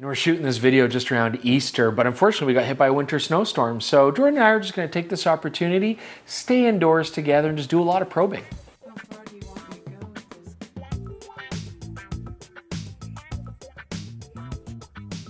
We're shooting this video just around Easter, but unfortunately we got hit by a winter snowstorm. So Jordan and I are just going to take this opportunity, stay indoors together, and just do a lot of probing. How far do you want me to go with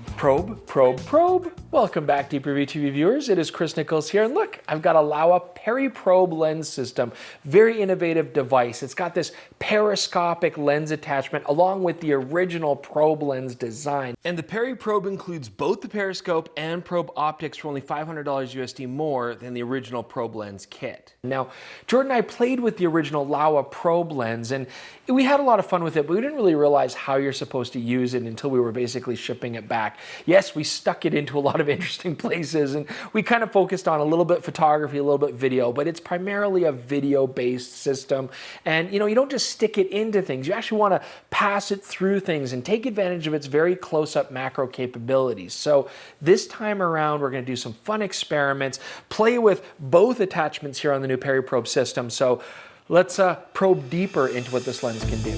this? Probe, probe, probe. Welcome back, DPReview TV viewers. It is Chris Nichols here, and look, I've got a Laowa Periprobe lens system. Very innovative device. It's got this periscopic lens attachment along with the original probe lens design. And the Periprobe includes both the periscope and probe optics for only $500 USD more than the original probe lens kit. Now, Jordan and I played with the original Laowa probe lens, and we had a lot of fun with it, but we didn't really realize how you're supposed to use it until we were basically shipping it back. Yes, we stuck it into a lot of interesting places, and we kind of focused on a little bit photography, a little bit video, but it's primarily a video-based system. And you don't just stick it into things. You actually want to pass it through things and take advantage of its very close-up macro capabilities. So this time around, we're going to do some fun experiments, play with both attachments here on the new Periprobe system. So let's probe deeper into what this lens can do.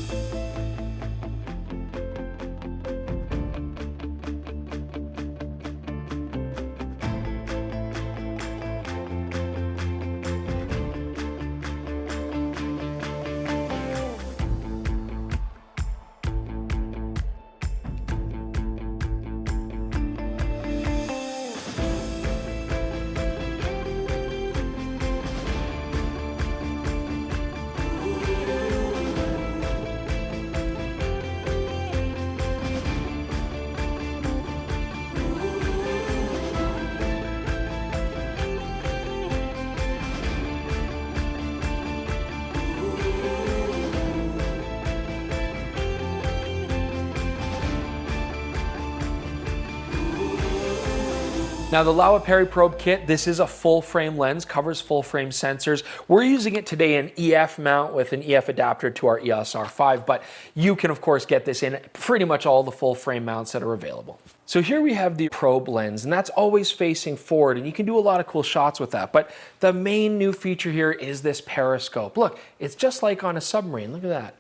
Now the Laowa Periprobe kit, this is a full frame lens, covers full frame sensors. We're using it today in EF mount with an EF adapter to our EOS R5, but you can of course get this in pretty much all the full frame mounts that are available. So here we have the probe lens, and that's always facing forward, and you can do a lot of cool shots with that. But the main new feature here is this periscope. Look, it's just like on a submarine, look at that.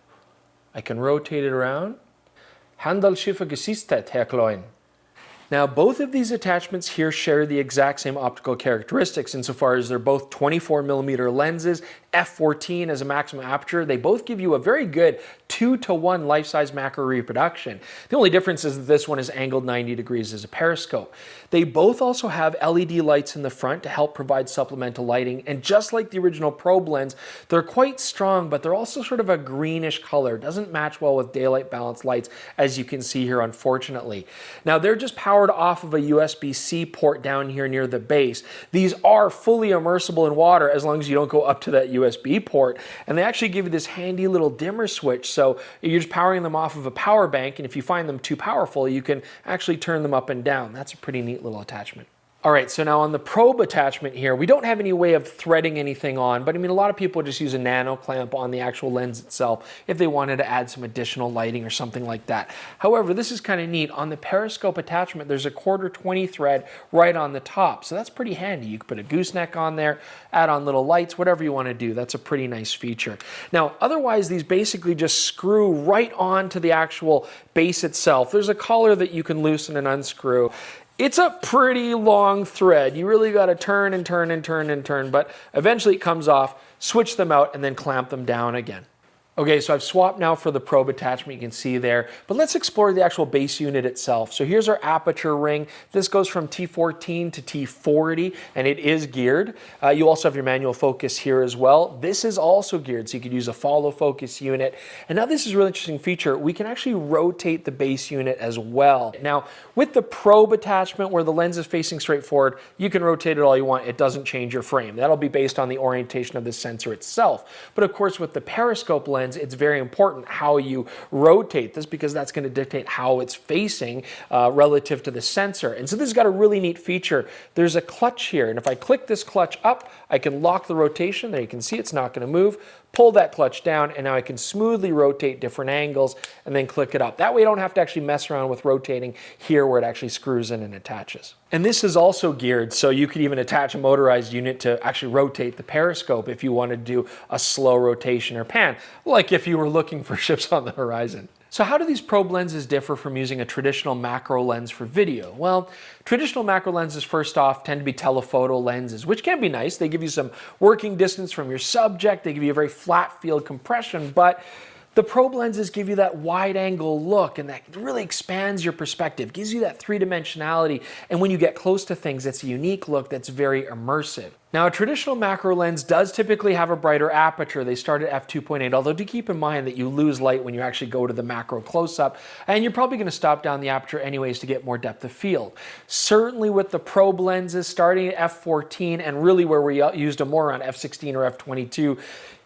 I can rotate it around. Handelsschiffe gesistet, Herr Klein. Now, both of these attachments here share the exact same optical characteristics insofar as they're both 24mm lenses, F14 as a maximum aperture. They both give you a very good 2-to-1 life-size macro reproduction. The only difference is that this one is angled 90 degrees as a periscope. They both also have LED lights in the front to help provide supplemental lighting, and just like the original probe lens, they're quite strong, but they're also sort of a greenish color. It doesn't match well with daylight balanced lights, as you can see here, unfortunately. Now, they're just powered off of a USB-C port down here near the base. These are fully immersible in water as long as you don't go up to that USB port, and they actually give you this handy little dimmer switch, so you're just powering them off of a power bank, and if you find them too powerful, you can actually turn them up and down. That's a pretty neat little attachment. All right, so now on the probe attachment here, we don't have any way of threading anything on, but I mean, a lot of people just use a nano clamp on the actual lens itself if they wanted to add some additional lighting or something like that. However, this is kind of neat. On the periscope attachment, there's a 1/4-20 thread right on the top, so that's pretty handy. You can put a gooseneck on there, add on little lights, whatever you want to do. That's a pretty nice feature. Now, otherwise, these basically just screw right onto the actual base itself. There's a collar that you can loosen and unscrew. It's a pretty long thread. You really got to turn and turn and turn and turn, but eventually it comes off, switch them out, and then clamp them down again. Okay, so I've swapped now for the probe attachment, you can see there, but let's explore the actual base unit itself. So here's our aperture ring. This goes from T14 to T40, and it is geared. You also have your manual focus here as well. This is also geared, so you could use a follow focus unit. And now this is a really interesting feature. We can actually rotate the base unit as well. Now, with the probe attachment where the lens is facing straight forward, you can rotate it all you want. It doesn't change your frame. That'll be based on the orientation of the sensor itself. But of course, with the periscope lens, it's very important how you rotate this because that's going to dictate how it's facing relative to the sensor. And so this has got a really neat feature. There's a clutch here, and if I click this clutch up, I can lock the rotation. There you can see it's not going to move. Pull that clutch down, and now I can smoothly rotate different angles and then click it up. That way I don't have to actually mess around with rotating here where it actually screws in and attaches. And this is also geared, so you could even attach a motorized unit to actually rotate the periscope if you wanted to do a slow rotation or pan, like if you were looking for ships on the horizon. So how do these probe lenses differ from using a traditional macro lens for video? Well, traditional macro lenses, first off, tend to be telephoto lenses, which can be nice. They give you some working distance from your subject. They give you a very flat field compression, but the probe lenses give you that wide angle look, and that really expands your perspective, gives you that three-dimensionality, and when you get close to things, it's a unique look that's very immersive. Now, a traditional macro lens does typically have a brighter aperture. They start at f2.8, although do keep in mind that you lose light when you actually go to the macro close-up, and you're probably going to stop down the aperture anyways to get more depth of field. Certainly with the probe lenses starting at f14, and really where we used them more around f16 or f22,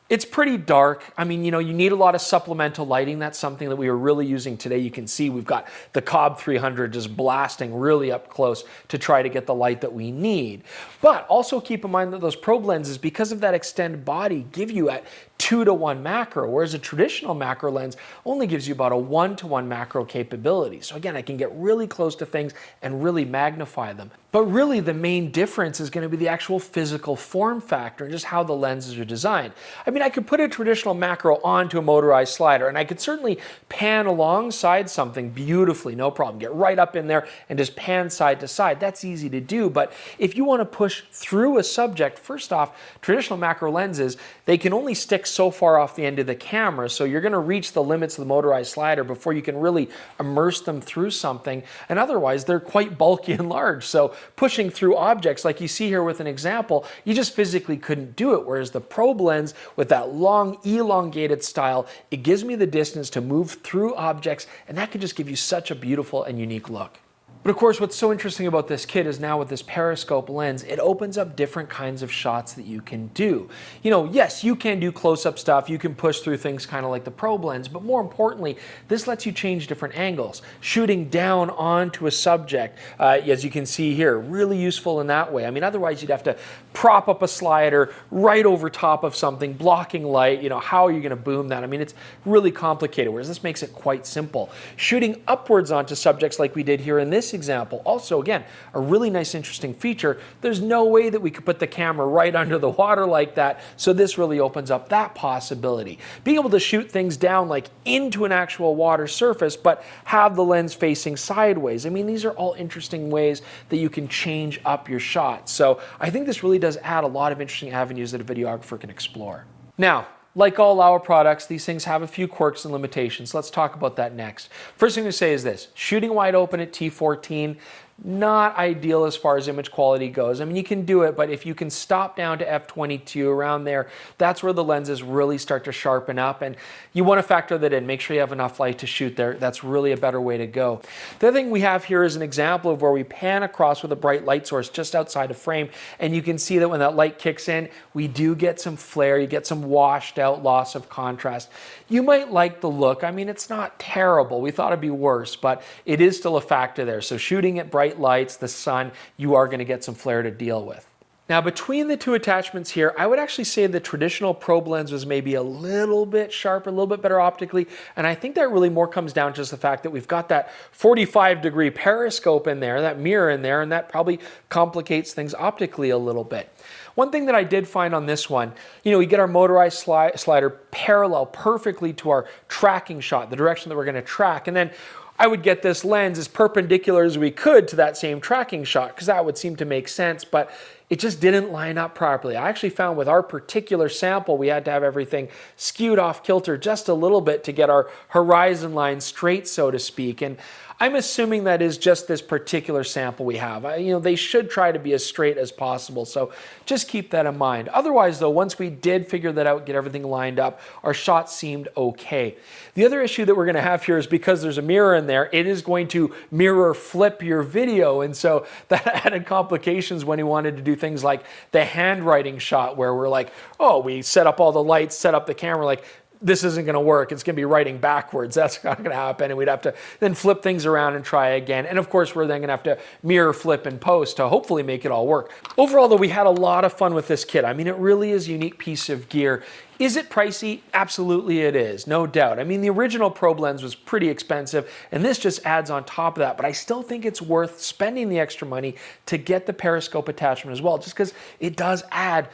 it's pretty dark. I mean, you need a lot of supplemental lighting. That's something that we are really using today. You can see we've got the Cobb 300 just blasting really up close to try to get the light that we need. But also keep in mind that those probe lenses, because of that extended body, give you at 2:1 macro, whereas a traditional macro lens only gives you about a 1:1 macro capability. So again, I can get really close to things and really magnify them. But really the main difference is going to be the actual physical form factor and just how the lenses are designed. I mean, I could put a traditional macro onto a motorized slider, and I could certainly pan alongside something beautifully, no problem. Get right up in there and just pan side to side. That's easy to do. But if you want to push through a subject, first off, traditional macro lenses, they can only stick so far off the end of the camera, so you're going to reach the limits of the motorized slider before you can really immerse them through something, and otherwise they're quite bulky and large. So pushing through objects like you see here with an example, you just physically couldn't do it, whereas the probe lens with that long elongated style, it gives me the distance to move through objects, and that can just give you such a beautiful and unique look. But of course, what's so interesting about this kit is now with this periscope lens, it opens up different kinds of shots that you can do. Yes, you can do close-up stuff, you can push through things kind of like the probe lens, but more importantly, this lets you change different angles. Shooting down onto a subject, as you can see here, really useful in that way. I mean, otherwise you'd have to prop up a slider right over top of something, blocking light. How are you going to boom that? I mean, it's really complicated, whereas this makes it quite simple. Shooting upwards onto subjects like we did here in this example, also again, a really nice interesting feature. There's no way that we could put the camera right under the water like that, so this really opens up that possibility. Being able to shoot things down like into an actual water surface, but have the lens facing sideways. I mean, these are all interesting ways that you can change up your shots. So I think this really does add a lot of interesting avenues that a videographer can explore. Now, like all Laowa products, these things have a few quirks and limitations. Let's talk about that next. First thing to say is this: shooting wide open at T14, not ideal as far as image quality goes. I mean, you can do it, but if you can stop down to f22 around there, that's where the lenses really start to sharpen up, and you want to factor that in. Make sure you have enough light to shoot there. That's really a better way to go. The other thing we have here is an example of where we pan across with a bright light source just outside of frame, and you can see that when that light kicks in, we do get some flare, you get some washed out loss of contrast. You might like the look. I mean, it's not terrible. We thought it'd be worse, but it is still a factor there. So shooting at bright lights, the sun, you are going to get some flare to deal with. Now, between the two attachments here, I would actually say the traditional probe lens was maybe a little bit sharper, a little bit better optically, and I think that really more comes down to just the fact that we've got that 45-degree periscope in there, that mirror in there, and that probably complicates things optically a little bit. One thing that I did find on this one, we get our motorized slider parallel perfectly to our tracking shot, the direction that we're going to track, and then I would get this lens as perpendicular as we could to that same tracking shot, because that would seem to make sense, but it just didn't line up properly. I actually found with our particular sample, we had to have everything skewed off kilter just a little bit to get our horizon line straight, so to speak. And I'm assuming that is just this particular sample we have. They should try to be as straight as possible, so just keep that in mind. Otherwise, though, once we did figure that out, get everything lined up, our shot seemed okay. The other issue that we're going to have here is because there's a mirror in there, it is going to mirror flip your video, and so that added complications when we wanted to do things like the handwriting shot, where we're like, oh, we set up all the lights, set up the camera, like, this isn't going to work. It's going to be writing backwards. That's not going to happen. And we'd have to then flip things around and try again. And of course, we're then going to have to mirror flip and post to hopefully make it all work. Overall, though, we had a lot of fun with this kit. I mean, it really is a unique piece of gear. Is it pricey? Absolutely it is, no doubt. I mean, the original probe lens was pretty expensive, and this just adds on top of that. But I still think it's worth spending the extra money to get the periscope attachment as well, just because it does add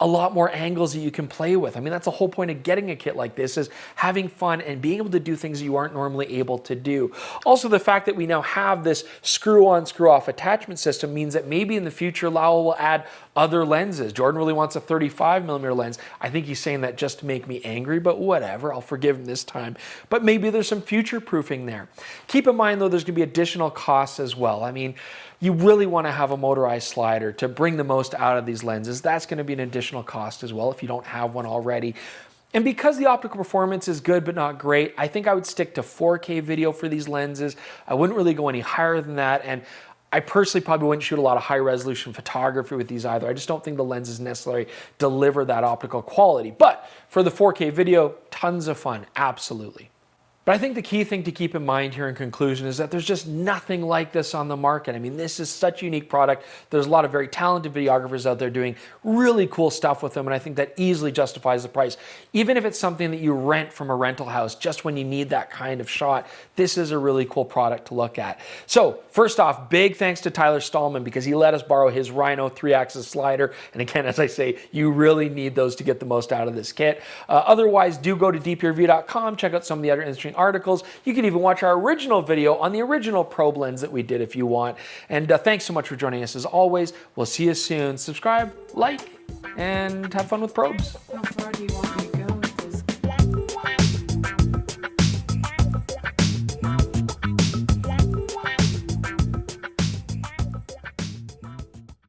a lot more angles that you can play with. I mean, that's the whole point of getting a kit like this, is having fun and being able to do things you aren't normally able to do. Also, the fact that we now have this screw-on, screw-off attachment system means that maybe in the future, Laowa will add other lenses. Jordan really wants a 35mm lens. I think he's saying that just to make me angry, but whatever, I'll forgive him this time. But maybe there's some future proofing there. Keep in mind though, there's gonna be additional costs as well. I mean, you really want to have a motorized slider to bring the most out of these lenses. That's going to be an additional cost as well if you don't have one already. And because the optical performance is good but not great, I think I would stick to 4K video for these lenses. I wouldn't really go any higher than that. And I personally probably wouldn't shoot a lot of high resolution photography with these either. I just don't think the lenses necessarily deliver that optical quality. But for the 4K video, tons of fun, absolutely. But I think the key thing to keep in mind here in conclusion is that there's just nothing like this on the market. I mean, this is such a unique product. There's a lot of very talented videographers out there doing really cool stuff with them, and I think that easily justifies the price. Even if it's something that you rent from a rental house just when you need that kind of shot, this is a really cool product to look at. So first off, big thanks to Tyler Stallman because he let us borrow his Rhino 3-axis slider. And again, as I say, you really need those to get the most out of this kit. Otherwise, do go to DPReview.com, check out some of the other interesting articles. You can even watch our original video on the original probe lens that we did if you want. And thanks so much for joining us as always. We'll see you soon. Subscribe, like, and have fun with probes. Don't